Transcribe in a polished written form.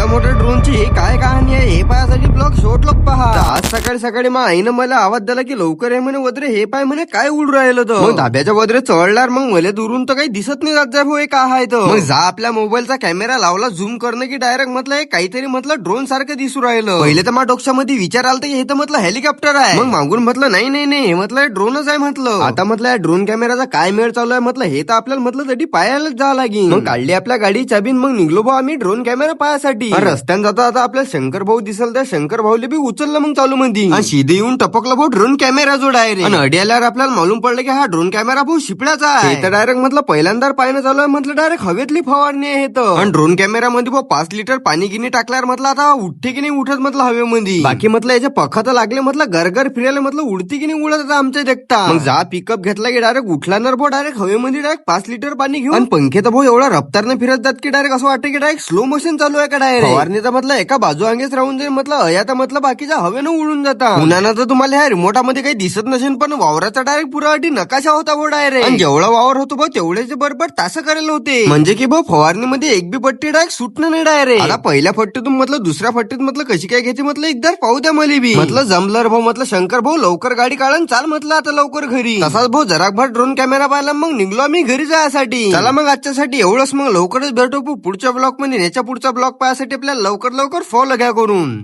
मोठ्या ड्रोनची काय कहाणी आहे हे पायासाठी ब्लॉग शॉर्ट लोक पहा. आज सकाळी सकाळी मग आईनं मला आवाज दिला की लवकर आहे म्हणे वद्रे हे पाय म्हणे काय उडू राहिलं तर. मग धाब्याच्या वद्रे चढल्यावर मग मला दुरून तर काही दिसत नाही जात जाय भाऊ हे काय आहे तर. मग जा आपल्या मोबाईलचा कॅमेरा लावला झूम करणं की डायरेक्ट म्हटलं हे काहीतरी म्हटलं ड्रोन सारखं दिसू राहिलं. पहिले तर माझ्या डोक्यामध्ये विचार आला हे तर म्हटलं हेलिकॉप्टर आहे. मग मागून म्हटलं नाही नाही नाही हे म्हटलं ड्रोनच आहे म्हटलं. आता म्हटलं ड्रोन कॅमेराचा काय मेळ चालू आहे म्हटलं हे तर आपल्याला म्हटलं तरी पाहायलाच जावं लागेल. मग काढली आपल्या गाडी चाबीन मग निघलो भाऊ आम्ही ड्रोन कॅमेरा पाहायसाठी. रस्त्याने जाता आता आपल्या शंकर भाऊ दिसल त्या शंकर भाऊले बी उचललं मग चालू मध्ये सीधे येऊन टपकलं भाऊ ड्रोन कॅमेरा जो डायरेक्ट. आणि अडी आल्यावर आपल्याला मालूम पडलं की हा ड्रोन कॅमेरा भाऊ शिपड्याचा आहे. तर डायरेक्ट म्हटलं पहिल्यांदा पाहणं चालू आहे म्हटलं डायरेक्ट हवेतली फवारणी आहे तर. आणि ड्रोन कॅमेरा मध्ये भाऊ 5 लिटर पाणी गिनी टाकल्यावर म्हटलं आता उठते की नाही उठत म्हटलं हवेमध्ये. बाकी म्हटलं याच्या पखा लागले म्हटलं गरगर फिरायला म्हटलं उडती की नाही उडत आता आमच्या देखता. मग जा पिकअप घेतला की डायरेक्ट उठला ना भाऊ डायरेक्ट हवेमध्ये डायरेक्ट 5 लिटर पाणी घेऊन. पंखे तर भाऊ एवढा रफ्तारने फिरत जात की डायरेक्ट असं वाटतं की डायरेक्ट स्लो मोशन चालू आहे का डायरेक्ट. फवारणीचा म्हटलं एका बाजू अंगेच राहून जाईल म्हटलं अया म्हटलं बाकीच्या हवेनं उडून जाता. उन्हानं तर तुम्हाला ह्या रिमोटामध्ये काही दिसत नसेल पण वावराचा डायरेक्ट पुरा अटी नकाशा होता भाऊ डायरेक्ट. आणि जेवढा वावर होतो भाऊ तेवढेच बरोबर तास करायला होते. म्हणजे की भाऊ फवारणीमध्ये एक बी पट्टी डायरेक्ट सुटणं नाही डायरेक्ट. आता पहिल्या फट्टीतून म्हटलं दुसऱ्या फट्टीत म्हटलं कशी काय घ्यायची म्हटलं एकदा पाहू द्या मला बी. म्हटलं जमलं भाऊ म्हटलं शंकर भाऊ लवकर गाडी काढून चाल म्हटलं आता लवकर घरी. तसाच भाऊ जराकभर ड्रोन कॅमेरा पाहिला मग निघलो आम्ही घरी जायसाठी. चला मग आजच्यासाठी एवढंच मग लवकरच भेटू पुढच्या ब्लॉग मध्ये. याच्या पुढचा ब्लॉग पाहायसाठी आपल्याला लवकर फॉलो घ्या करून.